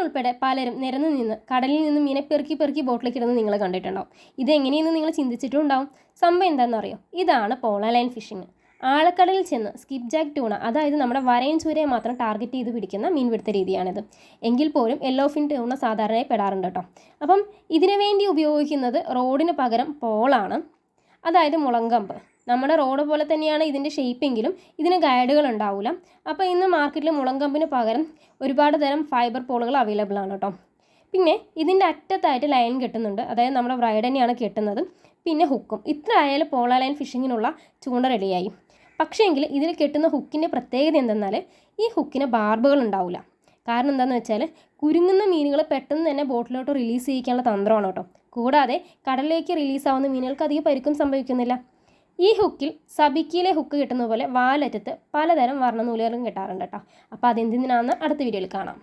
ഉൾപ്പെടെ പലരും നിരന്നു നിന്ന് കടലിൽ നിന്ന് മീനെ പെറുക്കി പെറുക്കി ബോട്ടിലേക്ക് ഇടുന്നത് നിങ്ങൾ കണ്ടിട്ടുണ്ടാവും. ഇതെങ്ങനെയെന്ന് നിങ്ങൾ ചിന്തിച്ചിട്ടുണ്ടാവും. സംഭവം എന്താണെന്നറിയോ? ഇതാണ് പോള ലൈൻ ഫിഷിങ്. ആഴക്കടലിൽ ചെന്ന് സ്കിപ്പ് ജാക്ക് ടൂണ, അതായത് നമ്മുടെ വരയൻ ചൂരയെ മാത്രം ടാർഗറ്റ് ചെയ്ത് പിടിക്കുന്ന മീൻപിടുത്ത രീതിയാണിത്. എങ്കിൽ പോലും യെല്ലോ ഫിൻ ടൂണ സാധാരണയായി പെടാറുണ്ട് കേട്ടോ. അപ്പം ഇതിനു വേണ്ടി ഉപയോഗിക്കുന്നത് റോഡിന് പകരം പോളാണ്, അതായത് മുളങ്കമ്പ്. നമ്മുടെ റോഡ് പോലെ തന്നെയാണ് ഇതിൻ്റെ ഷേപ്പെങ്കിലും ഇതിന് ഗൈഡുകൾ ഉണ്ടാവില്ല. അപ്പോൾ ഇന്ന് മാർക്കറ്റിൽ മുളങ്കമ്പിന് പകരം ഒരുപാട് തരം ഫൈബർ പോളുകൾ അവൈലബിൾ ആണ് കേട്ടോ. പിന്നെ ഇതിൻ്റെ അറ്റത്തായിട്ട് ലൈൻ കെട്ടുന്നുണ്ട്, അതായത് നമ്മുടെ ബ്രൈഡ് തന്നെയാണ് കെട്ടുന്നത്. പിന്നെ ഹുക്കും. ഇത്ര ആയാലും പോള ലൈൻ ഫിഷിങ്ങിനുള്ള ചൂണ്ട റെഡിയായി. പക്ഷേങ്കിൽ ഇതിൽ കെട്ടുന്ന ഹുക്കിൻ്റെ പ്രത്യേകത എന്തെന്നാൽ ഈ ഹുക്കിന് ബാർബുകൾ ഉണ്ടാവില്ല. കാരണം എന്താണെന്ന് വെച്ചാൽ കുരുങ്ങുന്ന മീനുകൾ പെട്ടെന്ന് തന്നെ ബോട്ടിലോട്ട് റിലീസ് ചെയ്യിക്കാനുള്ള തന്ത്രമാണ് കേട്ടോ. കൂടാതെ കടലിലേക്ക് റിലീസാവുന്ന മീനുകൾക്ക് അധികം പരിക്കും സംഭവിക്കുന്നില്ല. ഈ ഹുക്കിൽ സബിക്കിയിലെ ഹുക്ക് കിട്ടുന്ന പോലെ വാലറ്റത്ത് പലതരം വർണ്ണനൂലുകളും കിട്ടാറുണ്ട് കേട്ടോ. അപ്പോൾ അതെന്തിനാണെന്ന് അടുത്ത വീഡിയോയിൽ കാണാം.